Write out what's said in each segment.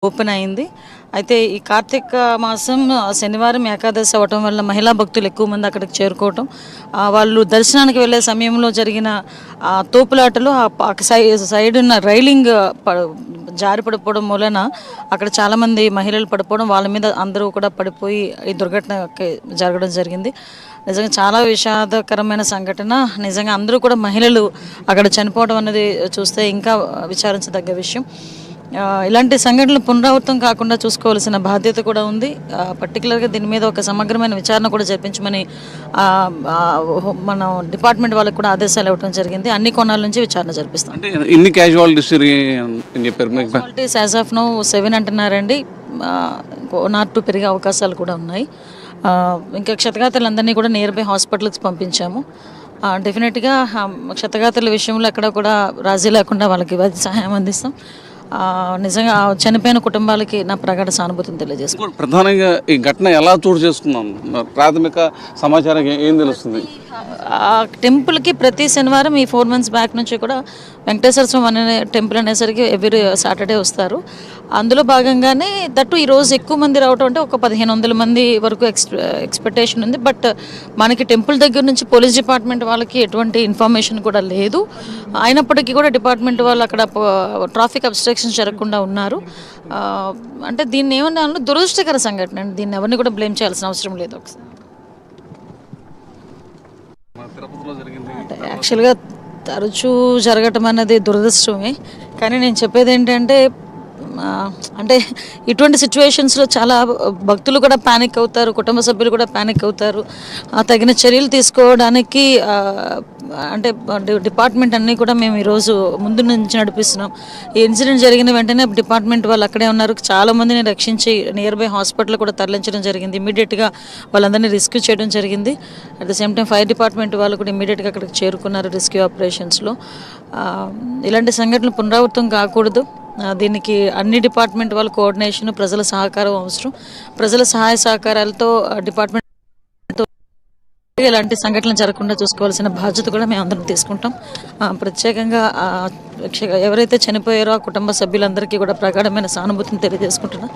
Open అయింది. అయితే ఈ కార్తీక మాసం శనివారం ఏకాదశి అవ్వటం వల్ల మహిళా భక్తులు ఎక్కువ మంది అక్కడికి చేరుకోవటం, వాళ్ళు దర్శనానికి వెళ్ళే సమయంలో జరిగిన తోపులాటలు సైడ్ ఉన్న రైలింగ్ జారి పడిపోవడం మూలన అక్కడ చాలామంది మహిళలు పడిపోవడం, వాళ్ళ మీద అందరూ కూడా పడిపోయి ఈ దుర్ఘటన జరగడం జరిగింది. నిజంగా చాలా విషాదకరమైన సంఘటన. నిజంగా అందరూ కూడా మహిళలు అక్కడ చనిపోవడం అనేది చూస్తే ఇంకా విచారించదగ్గ విషయం. ఇలాంటి సంఘటనలు పునరావృతం కాకుండా చూసుకోవాల్సిన బాధ్యత కూడా ఉంది. పర్టికులర్గా దీని మీద ఒక సమగ్రమైన విచారణ కూడా జరిపించమని మన డిపార్ట్మెంట్ వాళ్ళకి కూడా ఆదేశాలు ఇవ్వడం జరిగింది. అన్ని కోణాల నుంచి విచారణ జరిపిస్తాం. ఇన్ని క్యాజువాలిటీస్ యాజ్ ఆఫ్ నౌ 7 అంటున్నారండి. 1 or 2 పెరిగే అవకాశాలు కూడా ఉన్నాయి. ఇంకా క్షతగాత్రులందరినీ కూడా నియర్ బై హాస్పిటల్కి పంపించాము. డెఫినెట్గా క్షతగాత్రుల విషయంలో ఎక్కడ కూడా రాజీ లేకుండా వాళ్ళకి వైద్య సహాయం అందిస్తాం. నిజంగా చనిపోయిన కుటుంబాలకి నా ప్రగాఢ సానుభూతిని తెలియజేస్తున్నాను. ప్రధానంగా ఈ ఘటన ఎలా చోటు చేసుకున్నాం, ప్రాథమిక సమాచారం ఏం తెలుస్తుంది? టెంపుల్కి ప్రతి శనివారం ఈ 4 months బ్యాక్ నుంచి కూడా వెంకటేశ్వర స్వామి అనే టెంపుల్ అనేసరికి ఎవ్రీ సాటర్డే వస్తారు. అందులో భాగంగానే దట్టు ఈరోజు ఎక్కువ మంది రావటం అంటే ఒక 1500 మంది వరకు ఎక్స్పెక్టేషన్ ఉంది. బట్ మనకి టెంపుల్ దగ్గర నుంచి పోలీస్ డిపార్ట్మెంట్ వాళ్ళకి ఎటువంటి ఇన్ఫర్మేషన్ కూడా లేదు. అయినప్పటికీ కూడా డిపార్ట్మెంట్ వాళ్ళు అక్కడ ట్రాఫిక్ అబ్స్ట్రక్షన్ జరగకుండా ఉన్నారు. అంటే దీన్ని ఏమన్నా దురదృష్టకర సంఘటన అండి. దీన్ని ఎవరిని కూడా బ్లేమ్ చేయాల్సిన అవసరం లేదు. ఒకసారి యాక్చువల్గా తరచూ జరగటం అనేది దురదృష్టమే. కానీ నేను చెప్పేది ఏంటంటే, అంటే ఇటువంటి సిచ్యువేషన్స్లో చాలా భక్తులు కూడా ప్యానిక్ అవుతారు, కుటుంబ సభ్యులు కూడా ప్యానిక్ అవుతారు. తగిన చర్యలు తీసుకోవడానికి అంటే డిపార్ట్మెంట్ అన్నీ కూడా మేము ఈరోజు ముందు నుంచి నడిపిస్తున్నాం. ఈ ఇన్సిడెంట్ జరిగిన వెంటనే డిపార్ట్మెంట్ వాళ్ళు అక్కడే ఉన్నారు. చాలామందిని రక్షించి నియర్ బై హాస్పిటల్ కూడా తరలించడం జరిగింది. ఇమీడియట్గా వాళ్ళందరినీ రెస్క్యూ చేయడం జరిగింది. At the same time fire department వాళ్ళు కూడా ఇమీడియట్గా అక్కడికి చేరుకున్నారు రెస్క్యూ ఆపరేషన్స్లో. ఇలాంటి సంఘటనలు పునరావృతం కాకూడదు. దీనికి అన్ని డిపార్ట్మెంట్ వాళ్ళ కోఆర్డినేషన్, ప్రజల సహకారం అవసరం. ప్రజల సహాయ సహకారాలతో డిపార్ట్మెంట్ ఇలాంటి సంఘటనలు జరగకుండా చూసుకోవాల్సిన బాధ్యత కూడా మేము అందరం తీసుకుంటాం. ప్రత్యేకంగా ఎవరైతే చనిపోయారో ఆ కుటుంబ సభ్యులందరికీ కూడా ప్రగాఢమైన సానుభూతిని తెలియజేసుకుంటున్నాం.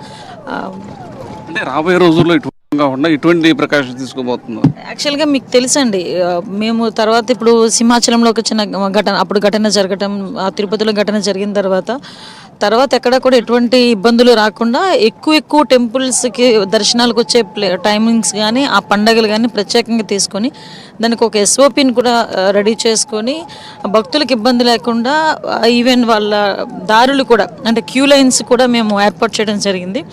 అంటే రాబోయే రోజుల్లో ఇటువంటి ప్రికాషన్ తీసుకోబోతున్నారు. యాక్చువల్గా మీకు తెలుసండి, మేము తర్వాత ఇప్పుడు సింహాచలంలో ఒక చిన్న ఘటన జరగటం, తిరుపతిలో ఘటన జరిగిన తర్వాత ఎక్కడ కూడా ఎటువంటి ఇబ్బందులు రాకుండా ఎక్కువ టెంపుల్స్కి దర్శనాలకు వచ్చే టైమింగ్స్ కానీ ఆ పండగలు కానీ ప్రత్యేకంగా తీసుకొని దానికి ఒక SOPని కూడా రెడీ చేసుకొని భక్తులకు ఇబ్బంది లేకుండా ఈవెన్ వాళ్ళ దారులు కూడా అంటే క్యూ లైన్స్ కూడా మేము ఏర్పాటు చేయడం జరిగింది.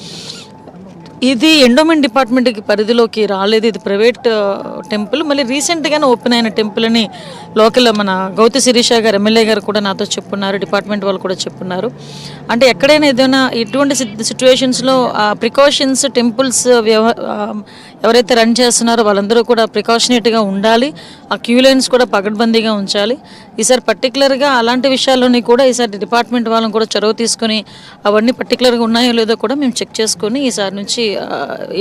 ఇది ఎండోమెంట్ డిపార్ట్మెంట్కి పరిధిలోకి రాలేదు. ఇది ప్రైవేట్ టెంపుల్. మళ్ళీ రీసెంట్గానే ఓపెన్ అయిన టెంపుల్ అని లోకల్ మన గౌతి శిరీష గారు ఎమ్మెల్యే గారు కూడా నాతో చెప్పున్నారు, డిపార్ట్మెంట్ వాళ్ళు కూడా చెప్పున్నారు. అంటే ఎక్కడైనా ఏదైనా ఇటువంటి సిచ్యువేషన్స్లో ప్రికాషన్స్ టెంపుల్స్ ఎవరైతే రన్ చేస్తున్నారో వాళ్ళందరూ కూడా ప్రికాషనేట్గా ఉండాలి. ఆ క్యూ లైన్స్ కూడా పకడ్బందీగా ఉంచాలి. ఈసారి పర్టికులర్గా అలాంటి విషయాల్లోని కూడా ఈసారి డిపార్ట్మెంట్ వాళ్ళని కూడా చొరవ తీసుకొని అవన్నీ పర్టికులర్గా ఉన్నాయో లేదో కూడా మేము చెక్ చేసుకొని ఈసారి నుంచి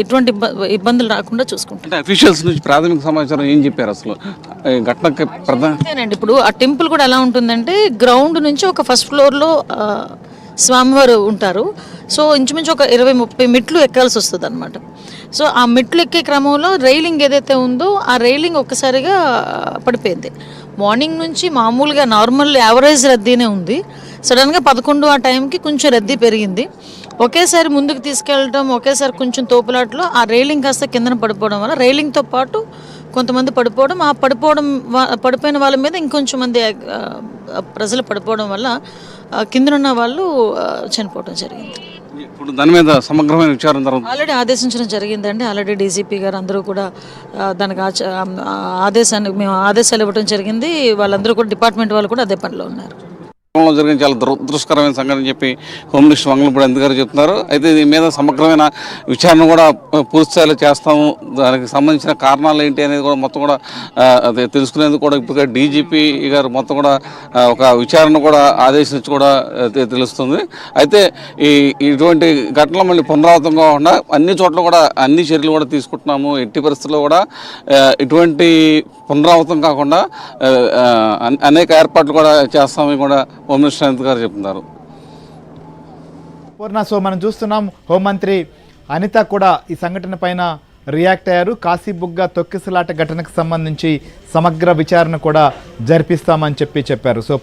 ఎటువంటి ఇబ్బందులు రాకుండా చూసుకుంటాం. అఫీషియల్స్ నుంచి ప్రాథమిక సమాచారం ఏం చెప్పారు అసలు ఘటనకి? అంతేనండి. ఇప్పుడు ఆ టెంపుల్ కూడా ఎలా ఉంటుందంటే గ్రౌండ్ నుంచి ఒక ఫస్ట్ ఫ్లోర్లో స్వామివారు ఉంటారు. సో ఇంచుమించు ఒక 20-30 మెట్లు ఎక్కాల్సి వస్తుంది అనమాట. సో ఆ మెట్లు ఎక్కే క్రమంలో రైలింగ్ ఏదైతే ఉందో ఆ రైలింగ్ ఒక్కసారిగా పడిపోయింది. మార్నింగ్ నుంచి మామూలుగా నార్మల్ యావరేజ్ రద్దీనే ఉంది. సడన్గా 11 ఆ టైంకి కొంచెం రద్దీ పెరిగింది. ఒకేసారి ముందుకు తీసుకెళ్ళడం, ఒకేసారి కొంచెం తోపులాట్లో ఆ రైలింగ్ కాస్త కిందన పడిపోవడం వల్ల రైలింగ్తో పాటు కొంతమంది పడిపోవడం, పడిపోయిన వాళ్ళ మీద ఇంకొంచెం మంది ప్రజలు పడిపోవడం వల్ల కిందనున్న వాళ్ళు చనిపోవడం జరిగింది. ఇప్పుడు దాని మీద సమగ్రమైన విచారణ ఆల్రెడీ ఆదేశించడం జరిగిందండి. ఆల్రెడీ DGP గారు అందరూ కూడా దానికి మేము ఆదేశాలు ఇవ్వడం జరిగింది. వాళ్ళందరూ కూడా డిపార్ట్మెంట్ వాళ్ళు కూడా అదే పనిలో ఉన్నారు. జరిగిన చాలా దురదృష్టకరమైన సంఘటన చెప్పి హోమ్ మినిస్టర్ వంగలపూడి అనిత గారు చెప్తున్నారు. అయితే దీని మీద సమగ్రమైన విచారణ కూడా పూర్తి స్థాయిలో చేస్తాము. దానికి సంబంధించిన కారణాలు ఏంటి అనేది కూడా మొత్తం కూడా అదే తెలుసుకునేందుకు కూడా ఇప్పుడు DGP గారు మొత్తం కూడా ఒక విచారణ కూడా ఆదేశించి కూడా తెలుస్తుంది. అయితే ఇటువంటి ఘటనలు మళ్ళీ పునరావృతం కాకుండా అన్ని చోట్ల కూడా అన్ని చర్యలు కూడా తీసుకుంటున్నాము. ఎట్టి పరిస్థితుల్లో కూడా ఇటువంటి పునరావృతం కాకుండా అనేక ఏర్పాట్లు కూడా చేస్తామని కూడా హోమ్ మినిస్టర్ అనిత గారు చెప్తున్నారు. పూర్ణ, సో మనం చూస్తున్నాం హోంమంత్రి అనిత కూడా ఈ సంఘటన పైన రియాక్ట్ అయ్యారు. కాశీబుగ్గ తొక్కిసలాట ఘటనకు సంబంధించి సమగ్ర విచారణ కూడా జరిపిస్తామని చెప్పారు. సో